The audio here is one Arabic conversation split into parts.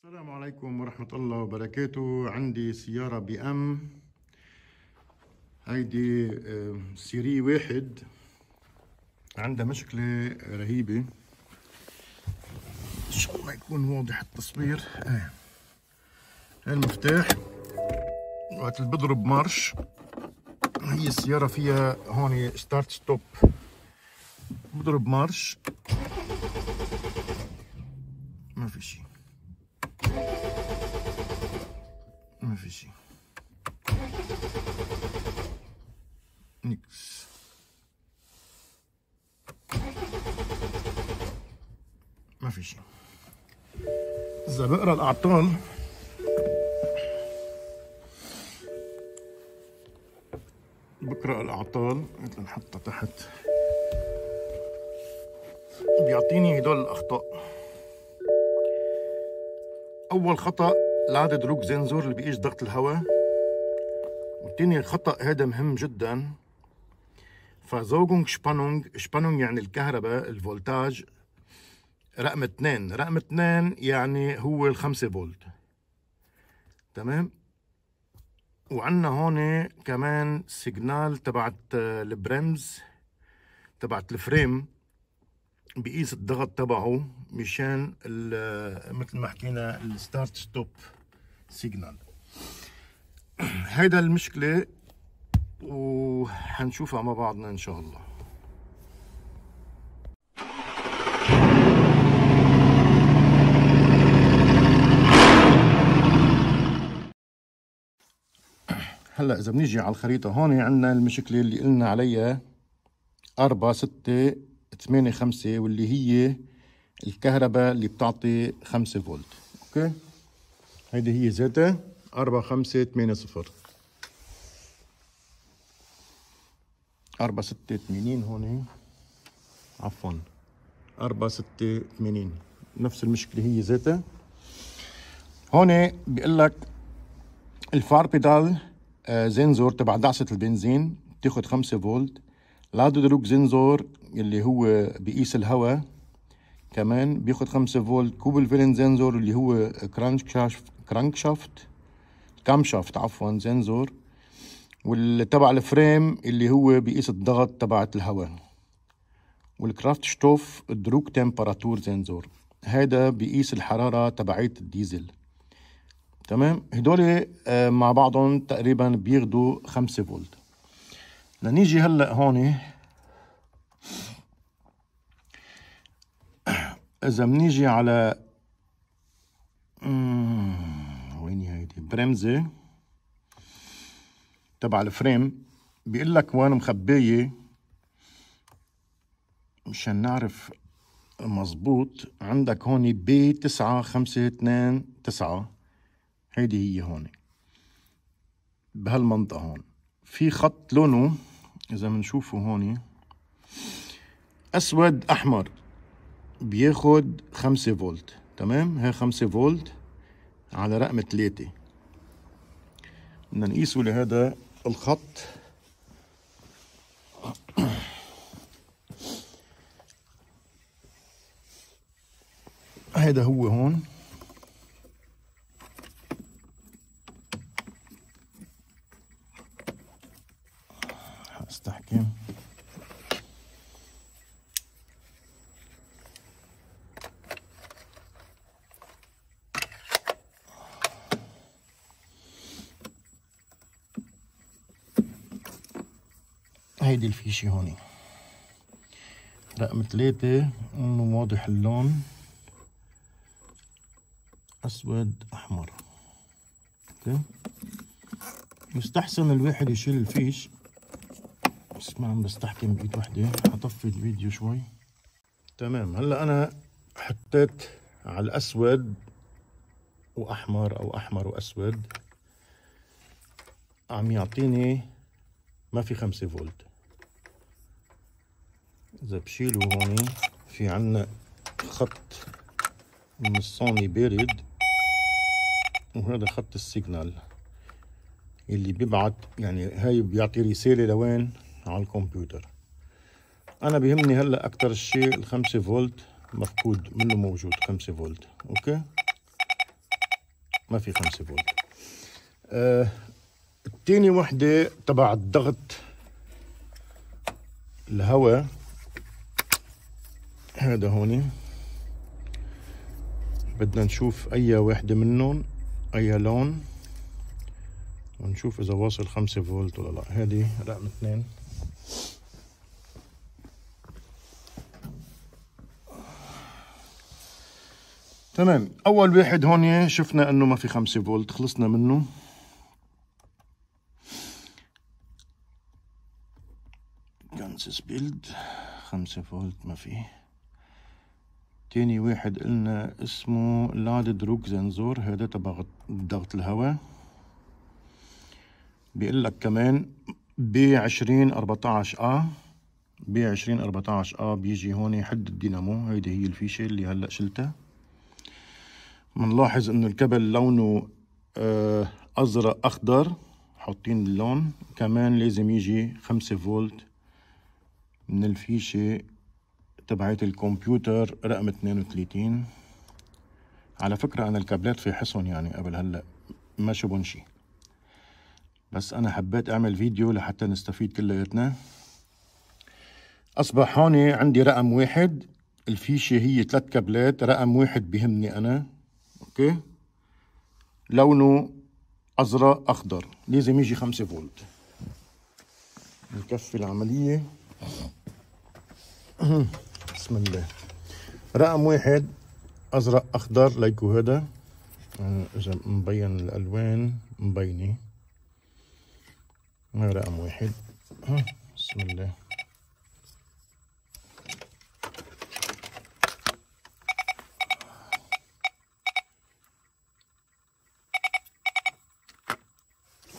السلام عليكم ورحمة الله وبركاته. عندي سيارة بي ام، هيدي سيري واحد، عندها مشكلة رهيبة. ان شاء الله يكون واضح التصوير. هاي المفتاح وقت اللي بضرب مارش، هي السيارة فيها هون ستارت ستوب، بضرب مارش ما في شي، ما في شي، نكس. ما في شي. إذا بقرا الأعطال مثل نحطها تحت، بيعطيني هدول الأخطاء. أول خطأ العادة دروج زنزور اللي بيقيس ضغط الهواء، والتاني خطأ هذا مهم جدا، فزوجونج شبانونج يعني الكهرباء الفولتاج رقم 2. رقم 2 يعني هو ال5 فولت، تمام. وعندنا هون كمان سيجنال تبعت البريمز تبعت الفريم، بقيس الضغط تبعه مشان مثل ما حكينا الستارت ستوب سيجنال. هيدا المشكلة وحنشوفها مع بعضنا ان شاء الله. هلا اذا بنيجي على الخريطة، هون عندنا المشكلة اللي قلنا عليها 4 6 8 5، واللي هي الكهرباء اللي بتعطي 5 فولت. اوكي، هيدي هي ذاتها 4 5 8 0 4 6 80. هون عفوا 4 6 80، نفس المشكلة هي ذاتها. هون بيقول لك الفار بيدال زنزور تبع دعسة البنزين بتاخد 5 فولت. لادو دروج زنزور اللي هو بيقيس الهواء كمان بياخد 5 فولت. كوبل فيلن زنزور اللي هو كامشافت عفوا زنزور، والتبع الفريم اللي هو بيقيس الضغط تبعت الهواء. والكرافت شتوف دروج تمبراتور زنزور، هذا بيقيس الحرارة تبعية الديزل، تمام. هدول مع بعضهم تقريبا بياخدوا 5 فولت. لنيجي هلا هون، اذا بنيجي على وين هيدي برمزة تبع الفريم، بيقول لك وين مخبية مشان نعرف مزبوط. عندك هون بي 9 5 2 9، هيدي هي هون بهالمنطقة. هون في خط لونه إذا بنشوفه هون أسود أحمر، بياخد 5 فولت، تمام. هي 5 فولت على رقم 3. بدنا نقيسه لهذا الخط. هذا هو هون، استحكم. هيدي الفيشة هون رقم 3، انه واضح اللون اسود احمر. اوكي، يستحسن الواحد يشيل الفيش، بس ما عم بستحكم بايد وحده. حطفي الفيديو شوي. تمام، هلا انا حطيت على الاسود واحمر او احمر واسود، عم يعطيني ما في 5 فولت. اذا بشيله هون في عنا خط نصاني بارد، وهذا خط السيجنال اللي بيبعت، يعني هاي بيعطي رسالة لوين؟ على الكمبيوتر. انا بيهمني هلا اكتر شيء ال5 فولت مفقود منه، موجود 5 فولت. اوكي، ما في 5 فولت. التاني وحدة تبع الضغط الهواء هذا هون، بدنا نشوف أي وحدة منهم أي لون ونشوف إذا واصل 5 فولت ولا لا. هذه رقم 2. تمام. أول واحد هون شفنا إنه ما في 5 فولت، خلصنا منه. كانسس بيلد 5 فولت ما في. تاني واحد قلنا اسمه لاددروك زنزور، هذا تبع ضغط الهواء. بيقول لك كمان B2014A. B2014A بيجي هون حد الدينامو. هيدي هي الفيشة اللي هلا شلتها. بنلاحظ انه الكبل لونه ازرق اخضر، حاطين اللون. كمان لازم يجي 5 فولت من الفيشة تبعت الكمبيوتر رقم 32. على فكرة انا الكابلات في حصن يعني قبل هلا ما شبن شي، بس انا حبيت اعمل فيديو لحتى نستفيد كلياتنا. اصبح هون عندي رقم 1. الفيشة هي 3 كابلات. رقم 1 بيهمني انا، اوكي، لونه ازرق اخضر، لازم يجي 5 فولت. نكفي العملية. بسم الله. رقم 1 ازرق اخضر ليكو هذا، اذا مبين الالوان مبينة. رقم 1. بسم الله.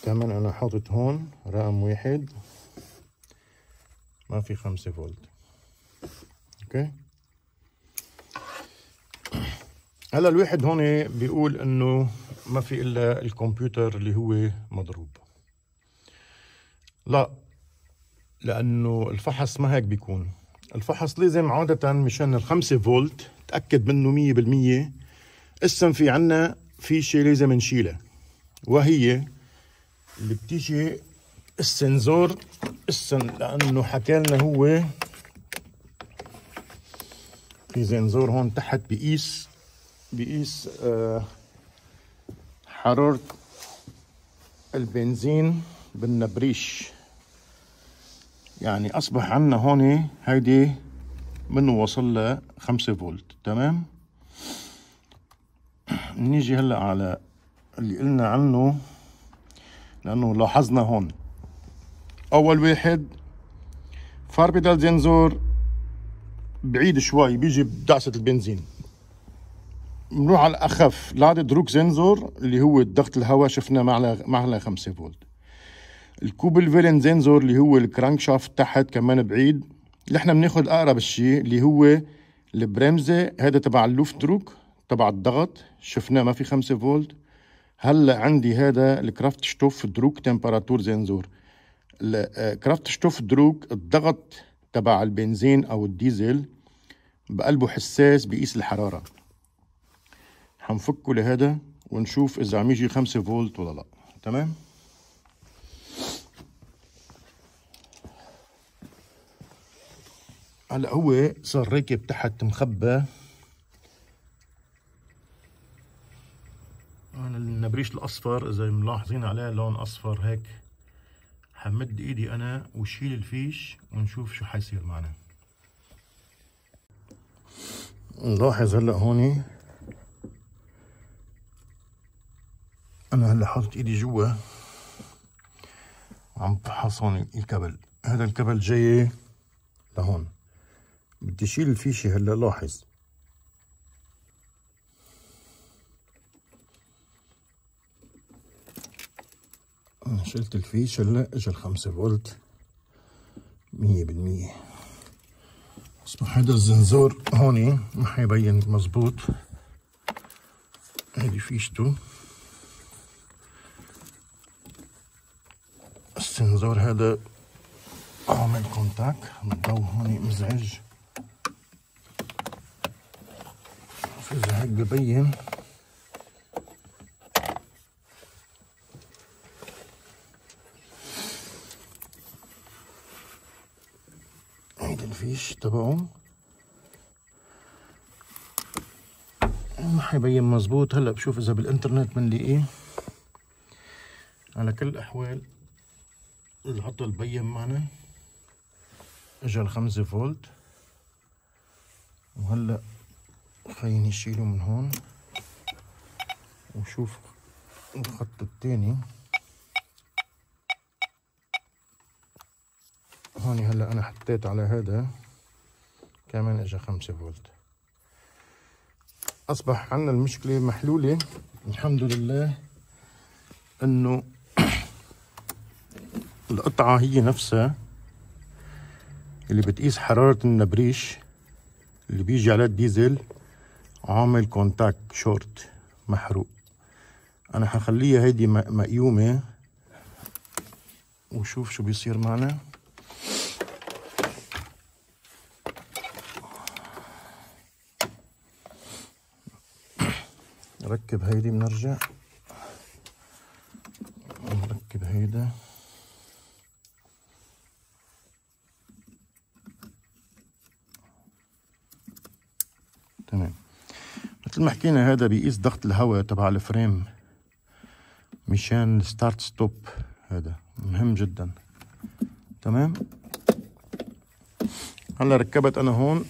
كمان انا حاطط هون رقم 1 ما في 5 فولت. اوكي. هلا الواحد هون بيقول انه ما في الا الكمبيوتر اللي هو مضروب. لا، لانه الفحص ما هيك بيكون. الفحص لازم عادة مشان ال5 فولت تأكد منه 100%. اسم في عنا فيشة لازم نشيلها، وهي اللي بتيجي السنسور. لانه حكى لنا هو في سنسور هون تحت بيقيس حرارة البنزين بالنبريش. يعني اصبح عنا هون هيدي منه وصل ل 5 فولت. تمام. نيجي هلا على اللي قلنا عنه، لانه لاحظنا هون اول واحد فار بيدال زنزور بعيد شوي، بيجي بدعسة البنزين. بنروح على الاخف لاددروك زنزور اللي هو ضغط الهواء، شفنا معنا 5 فولت. الكوبل فيلن زنزور اللي هو الكرانك شافت تحت كمان بعيد. اللي احنا بناخد اقرب الشيء اللي هو البريمزه، هذا تبع اللوفتدروك تبع الضغط، شفناه ما في 5 فولت. هلا عندي هذا الكرافتشتوف دروك تمبراتور زنزور. الكرافتشتوف دروك الضغط تبع البنزين او الديزل بقلبه حساس بيقيس الحراره. حنفكه لهذا ونشوف اذا عم يجي 5 فولت ولا لا. تمام. هلا هو صار راكب تحت مخبى. انا النبريش الاصفر اذا ملاحظين عليه لون اصفر هيك، حمد ايدي انا وشيل الفيش ونشوف شو حيصير معنا. نلاحظ هلا هون انا هلا حاطط ايدي جوا وعم بفحص هون الكبل. هذا الكبل جاي لهون، بدي اشيل الفيشه هلا. لاحظ انا شلت الفيش هلا، اجى 5 فولت 100%. اصبح هذا الزنزور هون ما حيبين مزبوط. هذه فيشته. السنسور هذا عامل كونتاك، الضوء هون مزعج، فإذا هيك ببين الفيش تبعه ما حيبين مزبوط. هلا بشوف اذا بالانترنت بنلاقيه. على كل الاحوال العطل بين معنا، اجا ال5 فولت. وهلا خليني اشيله من هون وشوف الخط الثاني. هون هلا انا حطيت على هذا كمان اجا 5 فولت. اصبح عندنا المشكله محلوله الحمد لله، انه القطعه هي نفسها اللي بتقيس حراره النبريش اللي بيجي على الديزل عامل كونتاكت شورت محروق. انا حخليها هيدي مقيومه وشوف شو بيصير معنا. نركب هيدي، بنرجع نركب هيدا. تمام. مثل ما حكينا هذا بيقيس ضغط الهواء تبع الفريم مشان ستارت ستوب، هذا مهم جدا. تمام. هلا ركبت انا هون.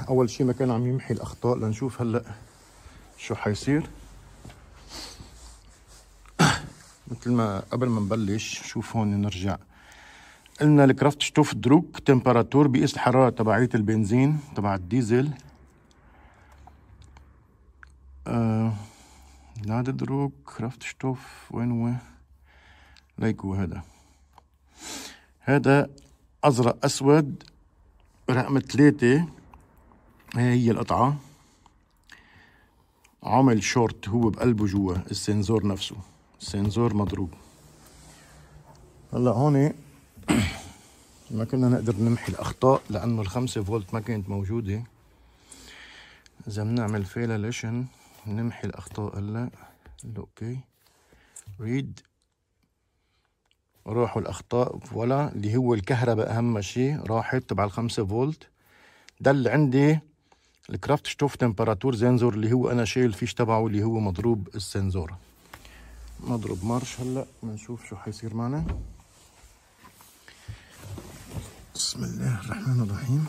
اول شي ما كان عم يمحي الاخطاء، لنشوف هلا شو حيصير. مثل ما قبل ما نبلش شوف هون نرجع قلنا الكرافت شتوف دروك تمبراتور بيقيس الحرارة تبعية البنزين تبع الديزل. هذا دروك كرافت شتوف وين هو؟ ليكو هذا ازرق اسود رقم 3. هي القطعة عامل شورت هو بقلبه جوا السنسور نفسه، السنسور مضروب. هلا هون ما كنا نقدر نمحي الاخطاء لانه ال5 فولت ما كانت موجودة. اذا بنعمل فيلاليشن نمحي الاخطاء هلا. اوكي ريد، راحوا الاخطاء ولا اللي هو الكهرباء اهم شيء راحت تبع ال5 فولت. ده اللي عندي الكرافت شتوف تمبراتور سنسور اللي هو انا شايل الفيش تبعه اللي هو مضروب السنسور. نضرب مارش هلا بنشوف شو حيصير معنا. بسم الله الرحمن الرحيم.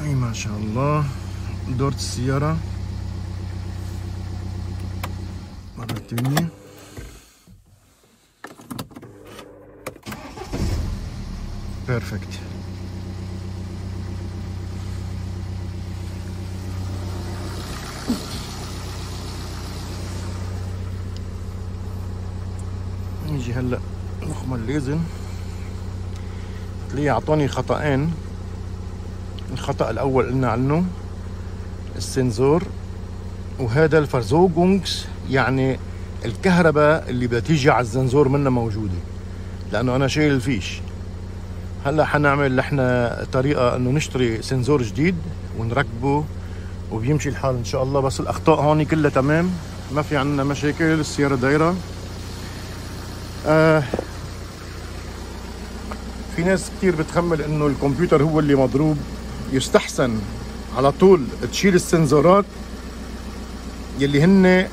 اي ما شاء الله. دورت السيارة مرة تانية. بيرفكت. نيجي هلا نخمر الليزن. تلاقيه اعطاني خطأين. الخطأ الاول قلنا عنه السنسور، وهذا الفرزوغونكس يعني الكهرباء اللي بدها تيجي على السنسور منها موجودة لانه انا شايل الفيش. هلا حنعمل احنا طريقة انه نشتري سنسور جديد ونركبه وبيمشي الحال ان شاء الله. بس الاخطاء هون كلها تمام، ما في عنا مشاكل، السيارة دايرة. في ناس كتير بتخمل انه الكمبيوتر هو اللي مضروب. يستحسن على طول تشيل السنسورات يلي هن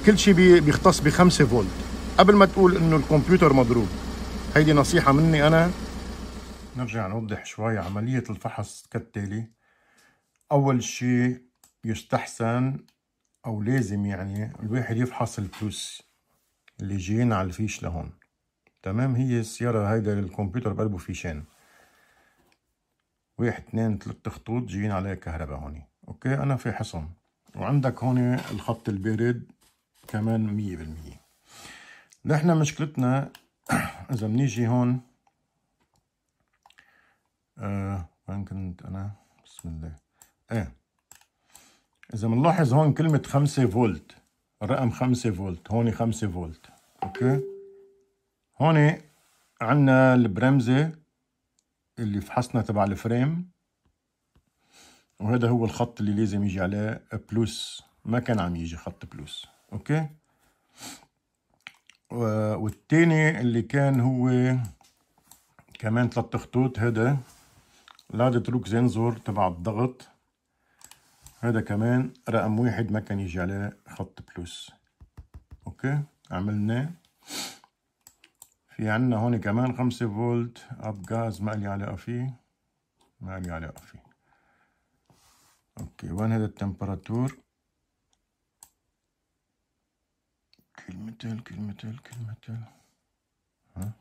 كل شيء بيختص ب5 فولت قبل ما تقول انه الكمبيوتر مضروب. هيدي نصيحة مني انا. نرجع نوضح شوي عملية الفحص كالتالي. اول شيء يستحسن او لازم يعني الواحد يفحص البلوس اللي جايين على الفيش لهون. تمام. هي السيارة هيدا الكمبيوتر بقلبه فيشين، 1 2 3 خطوط جايين عليه كهرباء هون. اوكي انا فاحصهم. وعندك هون الخط البارد كمان 100%. نحن مشكلتنا اذا بنيجي هون وين كنت انا؟ بسم الله. اذا بنلاحظ هون كلمة 5 فولت، الرقم 5 فولت، هون 5 فولت. اوكي هون عنا البرمزة اللي فحصنا تبع الفريم، وهذا هو الخط اللي لازم يجي عليه بلس. ما كان عم يجي خط بلس. اوكي والتاني اللي كان هو كمان 3 خطوط، هذا لادتروك زنزور تبع الضغط، هذا كمان رقم 1 ما كان يجي عليه خط بلس. اوكي عملناه. في عنا هون كمان 5 فولت اب غاز، ما لي علاقة فيه، ما لي علاقة فيه. اوكي وين هذا التمبراتور؟ كلمتين ها،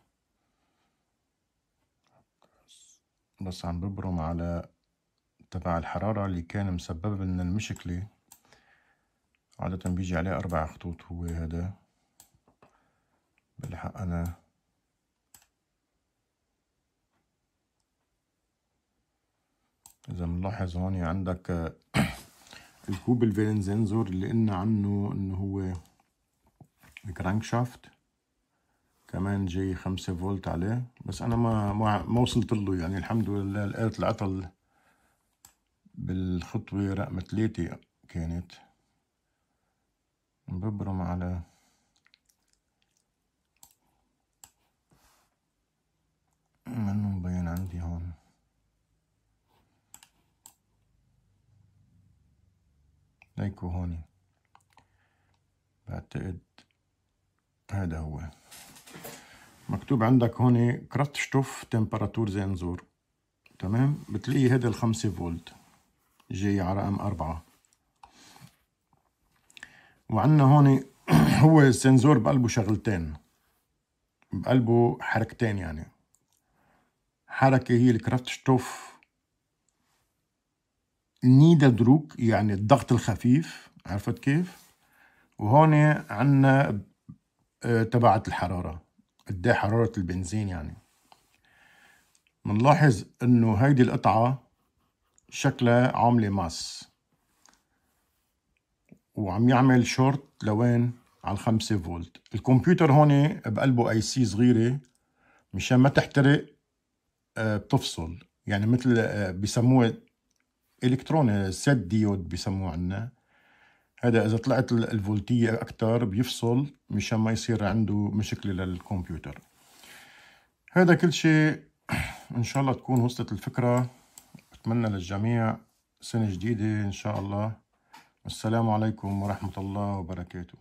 بس عم ببرم على تبع الحرارة اللي كان مسبب لنا المشكلة. عادة بيجي عليه 4 خطوط، هو هذا بالحق أنا إذا ملاحظ هون عندك الكوب الفين زنزور اللي قلنا عنه إنه هو الكرانك شافت، كمان جاي 5 فولت عليه، بس أنا ما وصلت له يعني. الحمد لله لقيت العطل بالخطوة رقم 3 كانت ببرم على منه مبين عندي هون. ليكو هوني بعتقد هذا هو مكتوب عندك هون كراتشتوف تمبراتور زنزور، تمام. بتلاقي هذا 5 فولت جاي على رقم 4. وعندنا هون هو السنسور بقلبه شغلتين، بقلبه حركتين يعني. حركة هي الكراتشتوف نيدادروك يعني الضغط الخفيف، عرفت كيف؟ وهون عنا تبعت الحرارة، قد ايه حرارة البنزين يعني. منلاحظ انه هيدي القطعة شكلها عاملة ماس، وعم يعمل شورت لوين؟ على 5 فولت. الكمبيوتر هون بقلبه اي سي صغيرة مشان ما تحترق، بتفصل يعني، مثل بيسموه الكتروني سيت ديود بيسموه عنا. هذا اذا طلعت الفولتية اكتر بيفصل مشان ما يصير عنده مشكلة للكمبيوتر. هذا كل شيء. ان شاء الله تكون وصلت الفكرة. اتمنى للجميع سنة جديدة ان شاء الله. السلام عليكم ورحمة الله وبركاته.